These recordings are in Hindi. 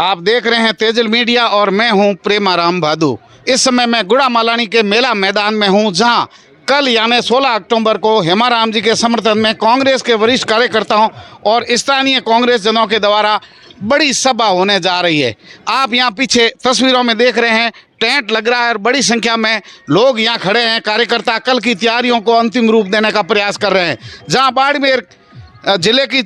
आप देख रहे हैं तेजल मीडिया और मैं हूं प्रेमाराम भादु। इस समय मैं गुड़ा मालानी के मेला मैदान में हूं, जहां कल यानी 16 अक्टूबर को हेमाराम जी के समर्थन में कांग्रेस के वरिष्ठ कार्यकर्ताओं और स्थानीय कांग्रेस जनों के द्वारा बड़ी सभा होने जा रही है। आप यहां पीछे तस्वीरों में देख रहे हैं, टेंट लग रहा है और बड़ी संख्या में लोग यहां खड़े हैं। कार्यकर्ता कल की तैयारियों को अंतिम रूप देने का प्रयास कर रहे हैं। जहां बाड़मेर जिले की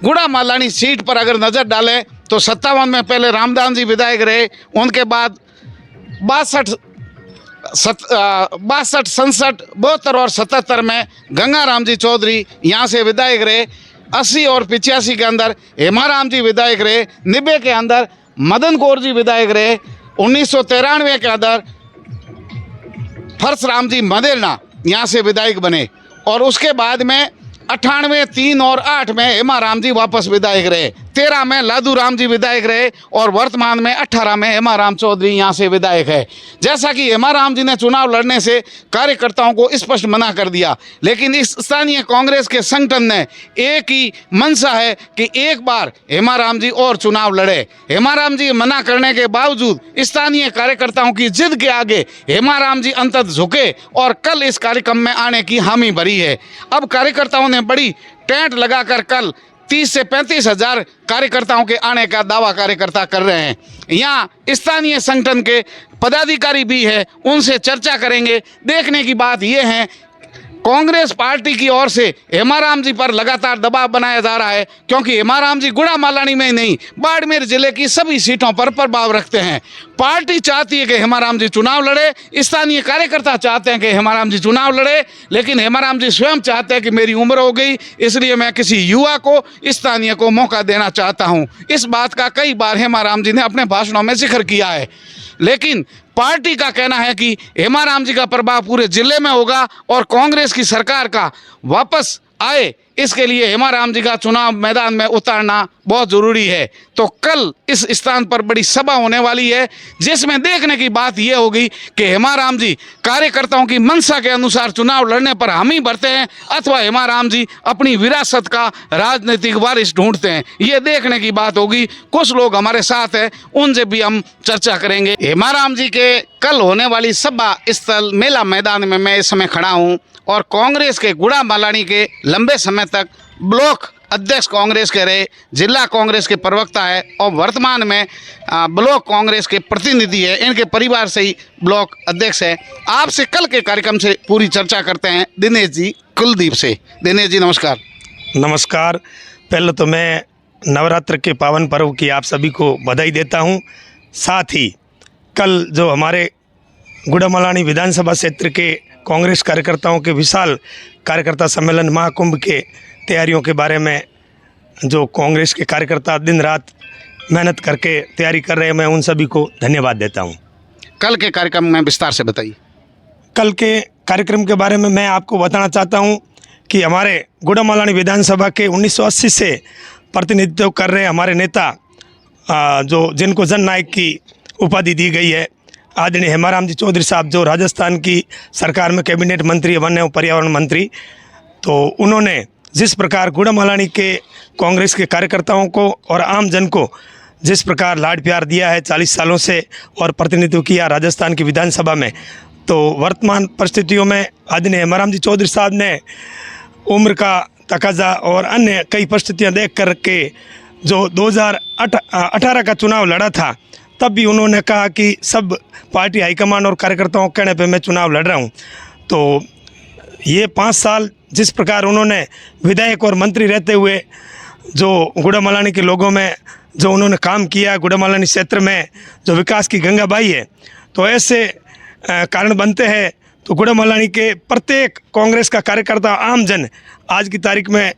गुड़ा मालानी सीट पर अगर नज़र डालें तो 57 में पहले रामदास जी विधायक रहे, उनके बाद 62, 67, 72 और 77 में गंगाराम जी चौधरी यहाँ से विधायक रहे। 80 और 85 के अंदर हेमाराम जी विधायक रहे। 90 के अंदर मदन कौर जी विधायक रहे। 1993 के अंदर परशुराम जी मदेरना यहाँ से विधायक बने और उसके बाद में 98, 3 और 8 में हेमाराम जी वापस विधायक रहे। 13 में लादू राम जी विधायक रहे और वर्तमान में 18 में हेमाराम चौधरी यहाँ से विधायक है। जैसा कि हेमाराम जी ने चुनाव लड़ने से कार्यकर्ताओं को स्पष्ट मना कर दिया, लेकिन इस स्थानीय कांग्रेस के संगठन ने एक ही मंशा है कि एक बार हेमाराम जी और चुनाव लड़े। हेमाराम जी मना करने के बावजूद स्थानीय कार्यकर्ताओं की जिद के आगे हेमाराम जी अंततः झुके और कल इस कार्यक्रम में आने की हामी भरी है। अब कार्यकर्ताओं ने बड़ी टेंट लगाकर कल 30 से 35 हजार कार्यकर्ताओं के आने का दावा कार्यकर्ता कर रहे हैं। यहाँ स्थानीय संगठन के पदाधिकारी भी है, उनसे चर्चा करेंगे। देखने की बात यह है, कांग्रेस पार्टी की ओर से हेमाराम जी पर लगातार दबाव बनाया जा रहा है, क्योंकि हेमाराम जी गुड़ा मालानी में ही नहीं बाड़मेर जिले की सभी सीटों पर प्रभाव रखते हैं। पार्टी चाहती है कि हेमाराम जी चुनाव लड़े, स्थानीय कार्यकर्ता चाहते हैं कि हेमाराम जी चुनाव लड़े, लेकिन हेमाराम जी स्वयं चाहते हैं कि मेरी उम्र हो गई, इसलिए मैं किसी युवा को, स्थानीय को मौका देना चाहता हूं। इस बात का कई बार हेमाराम जी ने अपने भाषणों में जिक्र किया है, लेकिन पार्टी का कहना है कि हेमाराम जी का प्रभाव पूरे जिले में होगा और कांग्रेस की सरकार का वापस आए, इसके लिए हेमाराम जी का चुनाव मैदान में उतारना बहुत ज़रूरी है। तो कल इस स्थान पर बड़ी सभा होने वाली है, जिसमें देखने की बात यह होगी कि हेमाराम जी कार्यकर्ताओं की मंशा के अनुसार चुनाव लड़ने पर हामी भरते हैं अथवा हेमाराम जी अपनी विरासत का राजनीतिक वारिस ढूंढते हैं। ये देखने की बात होगी। कुछ लोग हमारे साथ हैं, उनसे भी हम चर्चा करेंगे। हेमाराम जी के कल होने वाली सभा स्थल मेला मैदान में मैं इस समय खड़ा हूँ और कांग्रेस के गुड़ा मालानी के लंबे समय तक ब्लॉक अध्यक्ष कांग्रेस के रहे, जिला कांग्रेस के प्रवक्ता है और वर्तमान में ब्लॉक कांग्रेस के प्रतिनिधि है। इनके परिवार से ही ब्लॉक अध्यक्ष है। आपसे कल के कार्यक्रम से पूरी चर्चा करते हैं दिनेश जी कुलदीप से। दिनेश जी नमस्कार। नमस्कार। पहले तो मैं नवरात्र के पावन पर्व की आप सभी को बधाई देता हूं। साथ ही कल जो हमारे गुड़ा मालानी विधानसभा क्षेत्र के कांग्रेस कार्यकर्ताओं के विशाल कार्यकर्ता सम्मेलन महाकुंभ के तैयारियों के बारे में जो कांग्रेस के कार्यकर्ता दिन रात मेहनत करके तैयारी कर रहे हैं, मैं उन सभी को धन्यवाद देता हूं। कल के कार्यक्रम में विस्तार से बताइए। कल के कार्यक्रम के बारे में मैं आपको बताना चाहता हूं कि हमारे गुड़ा मालानी विधानसभा के 1980 से प्रतिनिधित्व कर रहे हमारे नेता जो जिनको जननायक की उपाधि दी गई है, आदरणीय हेमाराम जी चौधरी साहब, जो राजस्थान की सरकार में कैबिनेट मंत्री, वन एवं पर्यावरण मंत्री, तो उन्होंने जिस प्रकार गुड़ा मालानी के कांग्रेस के कार्यकर्ताओं को और आम जन को जिस प्रकार लाड प्यार दिया है 40 सालों से और प्रतिनिधित्व किया राजस्थान की विधानसभा में, तो वर्तमान परिस्थितियों में आदरणीय हेमाराम जी चौधरी साहब ने उम्र का तकाजा और अन्य कई परिस्थितियाँ देख कर के जो 2018 का चुनाव लड़ा था, तब भी उन्होंने कहा कि सब पार्टी हाईकमान और कार्यकर्ताओं के कहने पे मैं चुनाव लड़ रहा हूं। तो ये 5 साल जिस प्रकार उन्होंने विधायक और मंत्री रहते हुए जो गुड़ा मालानी के लोगों में जो उन्होंने काम किया, गुड़ा मालानी क्षेत्र में जो विकास की गंगा बही है, तो ऐसे कारण बनते हैं। तो गुड़ा मालानी के प्रत्येक कांग्रेस का कार्यकर्ता, आम जन आज की तारीख में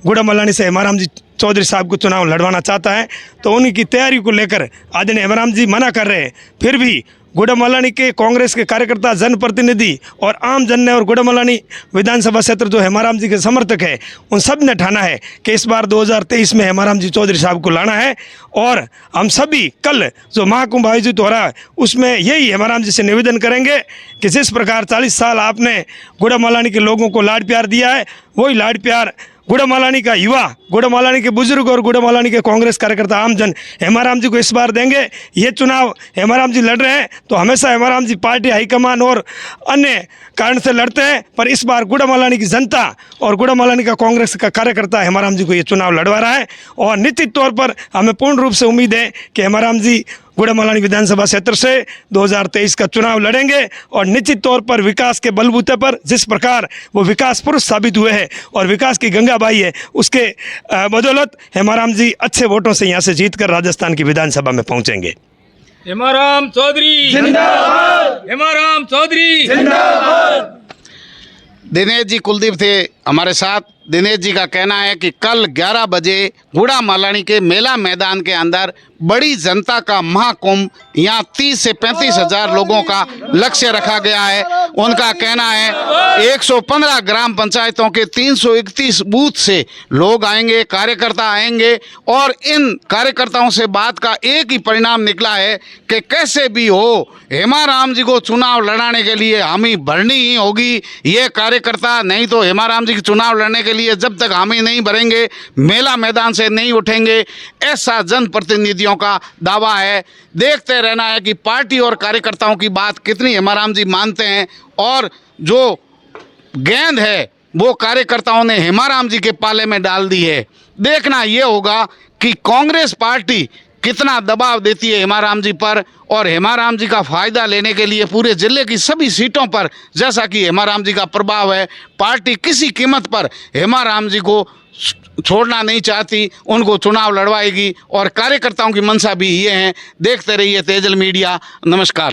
गुड़ा मालानी से हेमाराम जी चौधरी साहब को चुनाव लड़वाना चाहता है, तो उन्हीं की तैयारी को लेकर आदरणीय हेमाराम जी मना कर रहे हैं। फिर भी गुड़ा मालानी के कांग्रेस के कार्यकर्ता, जनप्रतिनिधि और आम जन ने और गुड़ा मालानी विधानसभा क्षेत्र जो हेमाराम जी के समर्थक है, उन सब ने ठाना है कि इस बार 2023 में हेमाराम जी चौधरी साहब को लाना है। और हम सभी कल जो महाकुंभ आयोजित हो रहा है उसमें यही हेमाराम जी से निवेदन करेंगे कि जिस प्रकार 40 साल आपने गुड़ा मालानी के लोगों को लाड प्यार दिया है, वही लाड प्यार गुड़ामालानी का युवा, गुड़ामालानी के बुजुर्ग और गुड़ामालानी के कांग्रेस कार्यकर्ता आमजन हेमाराम जी को इस बार देंगे। ये चुनाव हेमाराम जी लड़ रहे हैं तो हमेशा हेमाराम जी पार्टी हाईकमान और अन्य कारण से लड़ते हैं, पर इस बार गुड़ामालानी की जनता और गुड़ामालानी का कांग्रेस का कार्यकर्ता हेमाराम जी को ये चुनाव लड़वा रहा है। और निश्चित तौर पर हमें पूर्ण रूप से उम्मीद है कि हेमाराम जी गुड़ामालानी विधानसभा क्षेत्र से 2023 का चुनाव लड़ेंगे और निश्चित तौर पर विकास के बलबूते पर जिस प्रकार वो विकास पुरुष साबित हुए हैं और विकास की गंगा बाई है, उसके बदौलत हेमाराम जी अच्छे वोटों से यहाँ से जीतकर राजस्थान की विधानसभा में पहुँचेंगे। हेमाराम चौधरी जिंदाबाद, हेमाराम चौधरी जिंदाबाद। दिनेश जी कुलदीप थे हमारे साथ। दिनेश जी का कहना है कि कल 11 बजे गुड़ामालानी के मेला मैदान के अंदर बड़ी जनता का महाकुंभ, यहाँ 30 से 35 हजार लोगों का लक्ष्य रखा गया है। उनका कहना है 115 ग्राम पंचायतों के 331 बूथ से लोग आएंगे, कार्यकर्ता आएंगे और इन कार्यकर्ताओं से बात का एक ही परिणाम निकला है कि कैसे भी हो हेमाराम जी को चुनाव लड़ाने के लिए हामी भरनी ही होगी। ये कार्यकर्ता नहीं तो हेमाराम जी के चुनाव लड़ने के लिए जब तक हामी नहीं भरेंगे, मेला मैदान से नहीं उठेंगे, ऐसा जनप्रतिनिधियों का दावा है। देखते रहना है कि पार्टी और कार्यकर्ताओं की बात कितनी हेमाराम जी मानते हैं और जो गेंद है वो कार्यकर्ताओं ने हेमाराम जी के पाले में डाल दी है। देखना ये होगा कि कांग्रेस पार्टी कितना दबाव देती है हेमाराम जी पर और हेमाराम जी का फ़ायदा लेने के लिए पूरे ज़िले की सभी सीटों पर, जैसा कि हेमाराम जी का प्रभाव है, पार्टी किसी कीमत पर हेमाराम जी को छोड़ना नहीं चाहती, उनको चुनाव लड़वाएगी और कार्यकर्ताओं की मंशा भी ये है। देखते रहिए तेजल मीडिया। नमस्कार।